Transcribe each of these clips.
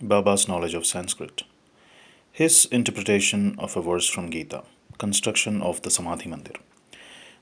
Baba's knowledge of Sanskrit. His interpretation of a verse from Gita. Construction of the Samadhi Mandir.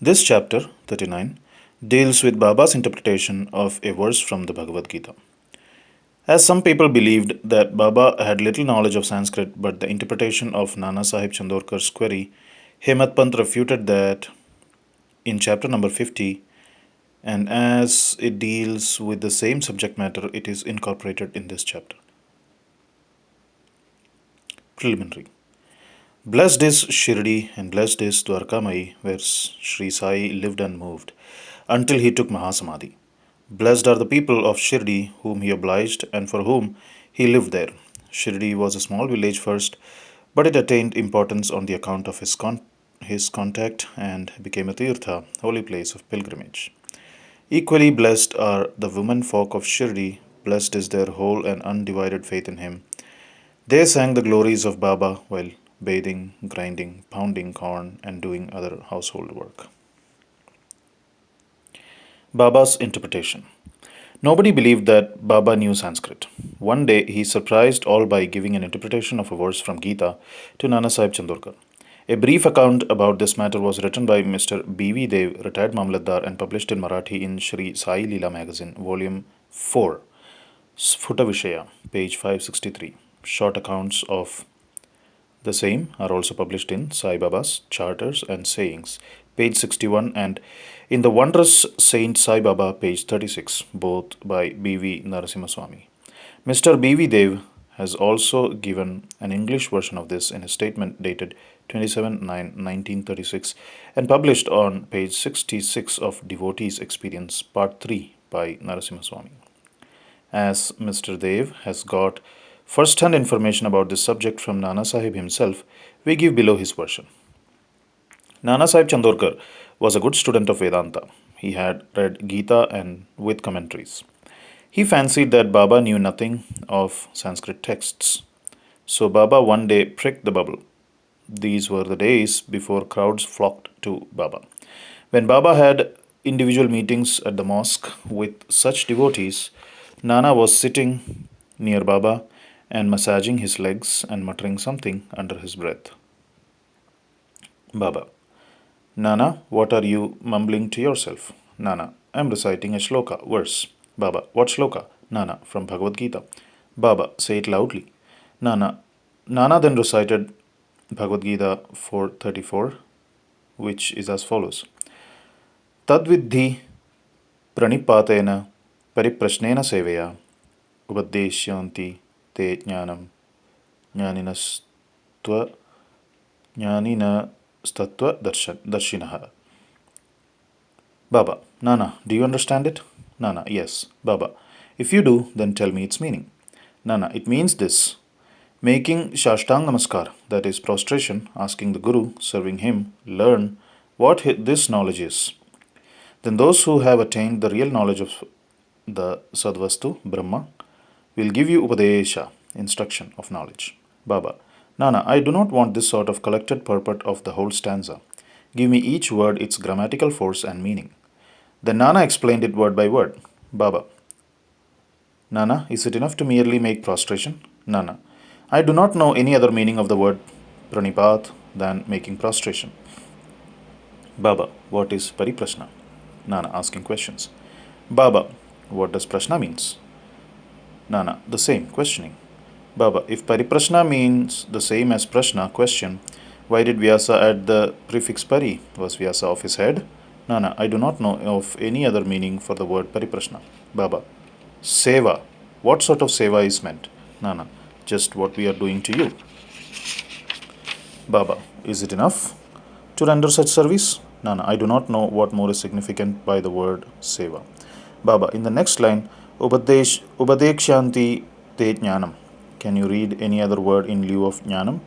This chapter, 39, deals with Baba's interpretation of a verse from the Bhagavad Gita. As some people believed that Baba had little knowledge of Sanskrit, but the interpretation of Nana Sahib Chandorkar's query, Hemat Pant refuted that in chapter number 50, and as it deals with the same subject matter, it is incorporated in this chapter. Preliminary. Blessed is Shirdi and blessed is Dwarkamai, where Sri Sai lived and moved, until he took Mahasamadhi. Blessed are the people of Shirdi, whom he obliged and for whom he lived there. Shirdi was a small village first, but it attained importance on the account of his contact and became a tirtha, holy place of pilgrimage. Equally blessed are the women folk of Shirdi, blessed is their whole and undivided faith in him. They sang the glories of Baba while bathing, grinding, pounding corn, and doing other household work. Baba's interpretation. Nobody believed that Baba knew Sanskrit. One day he surprised all by giving an interpretation of a verse from Gita to Nana Sahib Chandorkar. A brief account about this matter was written by Mr. B.V. Dev, retired Mamlatdar, and published in Marathi in Sri Sai Leela magazine, volume 4, Sphuta Vishaya, page 563. Short accounts of the same are also published in Sai Baba's Charters and Sayings, page 61, and in The Wondrous Saint Sai Baba, page 36, both by B.V. Narasimhaswamy. Mr. B.V. Dev has also given an English version of this in his statement dated 27/9/1936 and published on page 66 of Devotee's Experience, part 3 by Narasimhaswamy. As Mr. Dev has got first-hand information about this subject from Nana Sahib himself, we give below his version. Nana Sahib Chandorkar was a good student of Vedanta. He had read Gita and with commentaries. He fancied that Baba knew nothing of Sanskrit texts. So Baba one day pricked the bubble. These were the days before crowds flocked to Baba. When Baba had individual meetings at the mosque with such devotees, Nana was sitting near Baba and massaging his legs and muttering something under his breath. Baba. Nana, what are you mumbling to yourself? Nana, I am reciting a shloka, verse. Baba, what shloka? Nana, from Bhagavad Gita. Baba, say it loudly. Nana then recited Bhagavad Gita 4:34, which is as follows. Tadvidhi pranipatena pariprasnena seveya ubadeshyanti te jnanam jnaninastva jnaninastatva darshinaha. Baba, Nana, do you understand it? Nana, yes. Baba, if you do, then tell me its meaning. Nana, it means this. Making Shashtang Namaskar, that is prostration, asking the Guru, serving him, learn what this knowledge is. Then those who have attained the real knowledge of the Sadvastu, Brahma, will give you Upadesha, instruction of knowledge. Baba, Nana, I do not want this sort of collected purport of the whole stanza. Give me each word its grammatical force and meaning. Then Nana explained it word by word. Baba, Nana, is it enough to merely make prostration? Nana, I do not know any other meaning of the word pranipat than making prostration. Baba, what is pariprashna? Nana asking questions. Baba, what does prashna means? Nana, the same, questioning. Baba, if pariprashna means the same as prashna, question, why did Vyasa add the prefix pari? Was Vyasa off his head? Nana, I do not know of any other meaning for the word pariprashna. Baba, seva. What sort of seva is meant? Nana, just what we are doing to you. Baba, is it enough to render such service? Nana, I do not know what more is significant by the word seva. Baba, in the next line, Upadekshanti te jnanam. Can you read any other word in lieu of jnanam?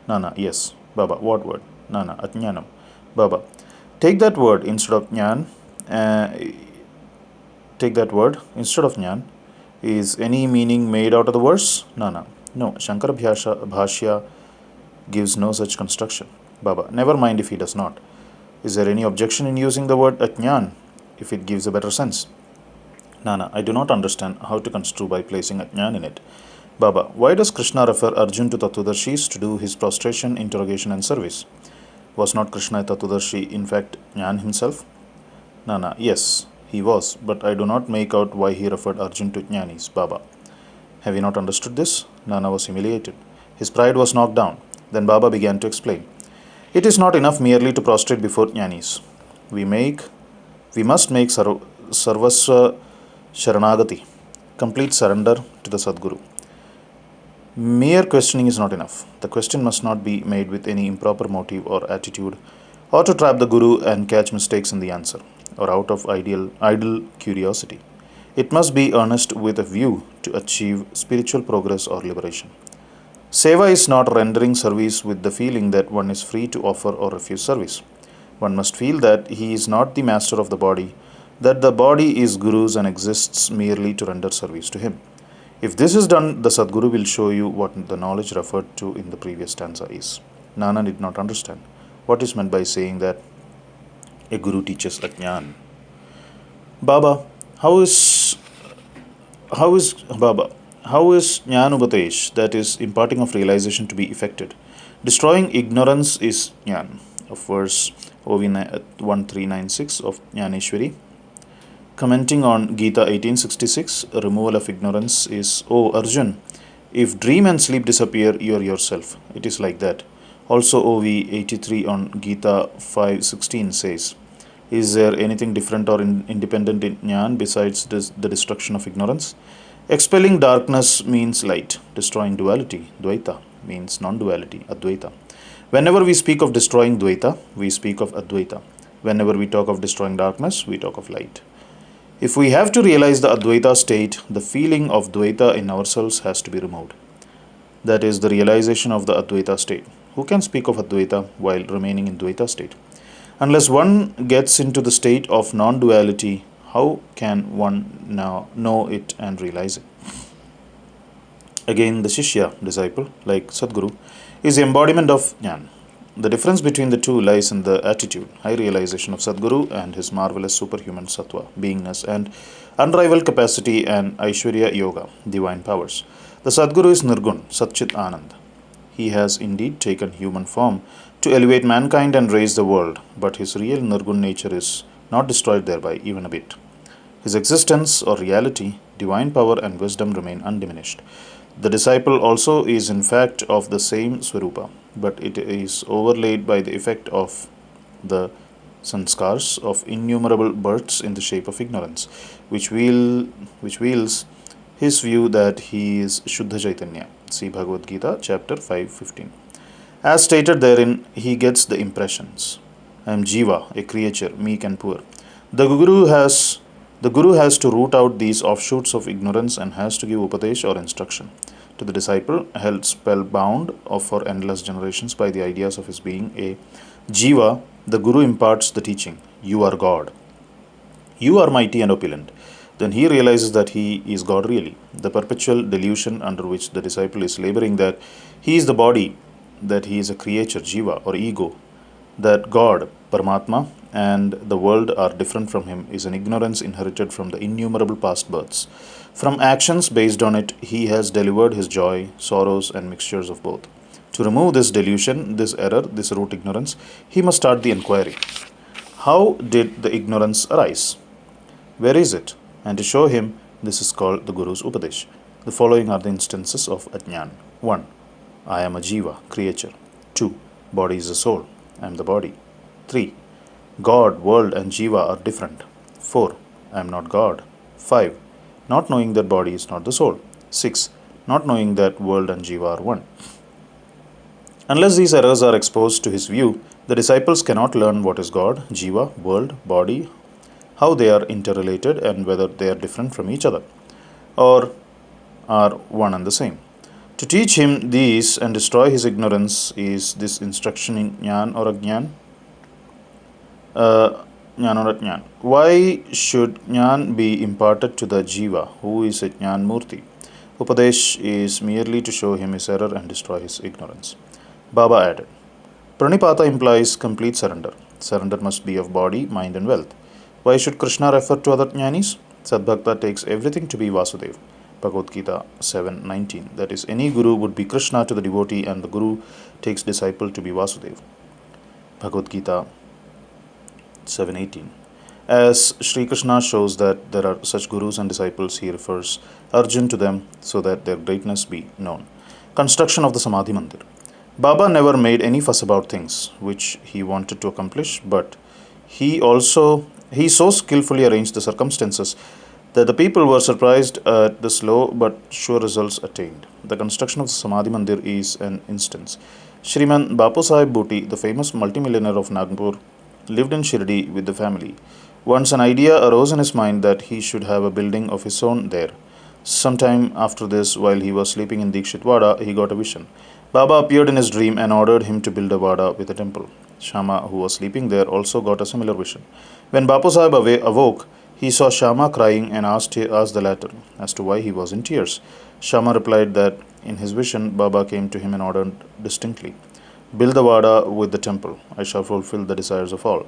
Nana, yes. Baba, what word? Nana, ajnanam. Baba, take that word instead of jnan. Take that word instead of jnan. Is any meaning made out of the verse? Nana, no. Shankara Bhashya gives no such construction. Baba, never mind if he does not. Is there any objection in using the word ajnan if it gives a better sense? Nana, I do not understand how to construe by placing ajnan in it. Baba, why does Krishna refer Arjun to Tattvadarshis to do his prostration, interrogation, and service? Was not Krishna a Tattvadarshi, in fact, Jnana himself? Nana, yes, he was, but I do not make out why he referred Arjun to Jnanis. Baba, have you not understood this? Nana was humiliated. His pride was knocked down. Then Baba began to explain. It is not enough merely to prostrate before Jnanis. We must make Sarvasva Sharanagati, complete surrender to the Sadguru. Mere questioning is not enough. The question must not be made with any improper motive or attitude, or to trap the Guru and catch mistakes in the answer, or out of idle curiosity. It must be earnest with a view to achieve spiritual progress or liberation. Seva is not rendering service with the feeling that one is free to offer or refuse service. One must feel that he is not the master of the body, that the body is Guru's and exists merely to render service to him. If this is done, the Sadguru will show you what the knowledge referred to in the previous stanza is. Nana did not understand what is meant by saying that a Guru teaches Ajnan. Baba, Baba? How is Jnana Upadesh, that is, imparting of realization, to be effected? Destroying ignorance is Jnana, of verse OV 1396 of Jnaneshwari. Commenting on Gita 1866, removal of ignorance is, O Arjun, if dream and sleep disappear, you are yourself. It is like that. Also, OV 83 on Gita 5:16 says, is there anything different or independent in Jnana besides the destruction of ignorance? Expelling darkness means light. Destroying duality, Dvaita, means non-duality, Advaita. Whenever we speak of destroying Dvaita, we speak of Advaita. Whenever we talk of destroying darkness, we talk of light. If we have to realize the Advaita state, the feeling of Dvaita in ourselves has to be removed. That is the realization of the Advaita state. Who can speak of Advaita while remaining in Dvaita state? Unless one gets into the state of non-duality, how can one now know it and realize it? Again, the Shishya, disciple, like Sadguru, is the embodiment of Jnana. The difference between the two lies in the attitude, high realization of Sadguru and his marvelous superhuman sattva, beingness, and unrivaled capacity and Aishwarya Yoga, divine powers. The Sadguru is Nirgun, Satchit Anand. He has indeed taken human form to elevate mankind and raise the world, but his real Nirgun nature is not destroyed thereby even a bit. His existence or reality, divine power and wisdom remain undiminished. The disciple also is in fact of the same Swarupa, but it is overlaid by the effect of the sanskars of innumerable births in the shape of ignorance, which wields his view that he is Shuddha Chaitanya. See Bhagavad Gita, chapter 5:15. As stated therein, he gets the impressions. I am Jiva, a creature, meek and poor. The Guru has to root out these offshoots of ignorance and has to give upadesh or instruction to the disciple, held spellbound for endless generations by the ideas of his being a Jiva. The Guru imparts the teaching, you are God. You are mighty and opulent. Then he realizes that he is God really. The perpetual delusion under which the disciple is laboring, that he is the body, that he is a creature, Jiva or ego, that God, Paramatma, and the world are different from him, is an ignorance inherited from the innumerable past births. From actions based on it, he has delivered his joy, sorrows, and mixtures of both. To remove this delusion, this error, this root ignorance, he must start the inquiry. How did the ignorance arise? Where is it? And to show him, this is called the Guru's Upadesh. The following are the instances of Ajnan. 1. I am a Jiva, creature. 2. Body is a soul. I am the body. 3. God, world, and Jiva are different. 4. I am not God. 5. Not knowing that body is not the soul. 6. Not knowing that world and Jiva are one. Unless these errors are exposed to his view, the disciples cannot learn what is God, Jiva, world, body, how they are interrelated, and whether they are different from each other, or are one and the same. To teach him these and destroy his ignorance is this instruction in Jnana or Ajnan. Jnana or Ajnan. Why should Jnana be imparted to the Jiva, who is a Jnana Murti? Upadesh is merely to show him his error and destroy his ignorance. Baba added, Pranipata implies complete surrender. Surrender must be of body, mind, and wealth. Why should Krishna refer to other jnanis? Sadbhakta takes everything to be Vasudev. Bhagavad Gita 7:19. That is, any guru would be Krishna to the devotee, and the guru takes disciple to be Vasudeva. Bhagavad Gita 7:18. As Sri Krishna shows that there are such gurus and disciples, he refers Arjun to them so that their greatness be known. Construction of the Samadhi Mandir. Baba never made any fuss about things which he wanted to accomplish, but he so skillfully arranged the circumstances that the people were surprised at the slow but sure results attained. The construction of the Samadhi Mandir is an instance. Shriman Bapu Sahib Bhuti, the famous multimillionaire of Nagpur, lived in Shirdi with the family. Once an idea arose in his mind that he should have a building of his own there. Sometime after this, while he was sleeping in Dikshit Wada, he got a vision. Baba appeared in his dream and ordered him to build a Wada with a temple. Shama, who was sleeping there, also got a similar vision. When Bapu Sahib awoke, he saw Shama crying and asked the latter as to why he was in tears. Shama replied that in his vision, Baba came to him and ordered distinctly, "Build the Vada with the temple. I shall fulfill the desires of all."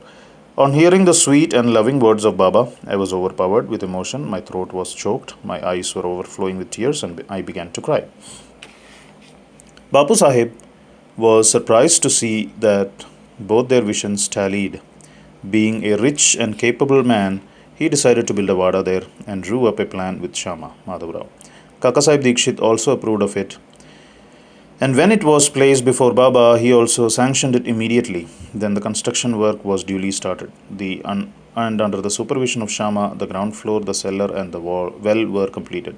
On hearing the sweet and loving words of Baba, I was overpowered with emotion. My throat was choked, my eyes were overflowing with tears, and I began to cry. Bapu Sahib was surprised to see that both their visions tallied. Being a rich and capable man, he decided to build a Vada there and drew up a plan with Shama Madhavrao. Kaka Sahib Dikshit also approved of it, and when it was placed before Baba, he also sanctioned it immediately. Then the construction work was duly started. And under the supervision of Shama, the ground floor, the cellar, and the well were completed.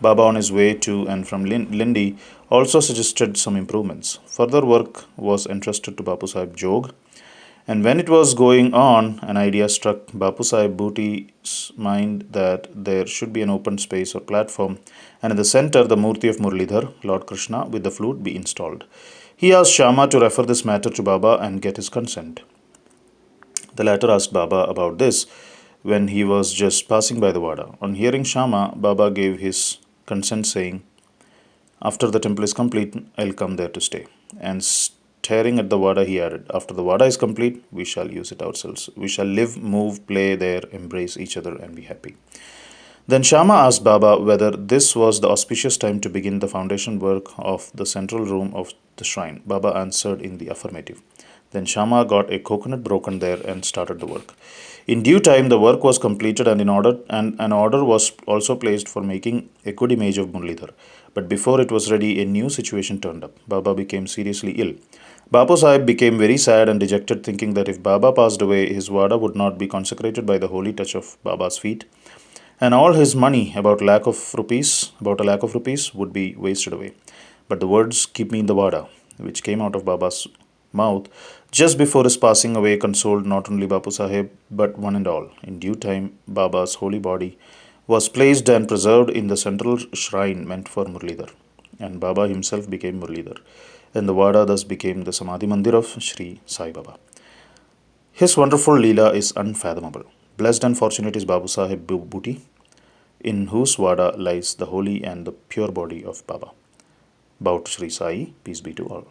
Baba, on his way to and from Lindi, also suggested some improvements. Further work was entrusted to Bapu Sahib Jog, and when it was going on, an idea struck Bapu Sahib Bhuti's mind that there should be an open space or platform, and in the center, the Murti of Murlidhar, Lord Krishna, with the flute be installed. He asked Shama to refer this matter to Baba and get his consent. The latter asked Baba about this when he was just passing by the Vada. On hearing Shama, Baba gave his consent, saying, "After the temple is complete, I'll come there to stay." And staring at the Vada, he added, "After the Vada is complete, we shall use it ourselves. We shall live, move, play there, embrace each other, and be happy." Then Shama asked Baba whether this was the auspicious time to begin the foundation work of the central room of the shrine. Baba answered in the affirmative. Then Shama got a coconut broken there and started the work. In due time, the work was completed, and an order was also placed for making a good image of Murlidhar. But before it was ready, a new situation turned up. Baba became seriously ill. Bapu Sahib became very sad and dejected, thinking that if Baba passed away, his Vada would not be consecrated by the holy touch of Baba's feet, and all his money, about a lakh of rupees, would be wasted away. But the words, "Keep me in the Vada," which came out of Baba's mouth just before his passing away, consoled not only Bapu Sahib but one and all. In due time, Baba's holy body was placed and preserved in the central shrine meant for Murlidhar, and Baba himself became Murlidhar, and the Vada thus became the Samadhi Mandir of Sri Sai Baba. His wonderful Leela is unfathomable. Blessed and fortunate is Babu Sahib Bhuti, in whose Vada lies the holy and the pure body of Baba. Bow to Sri Sai, peace be to all.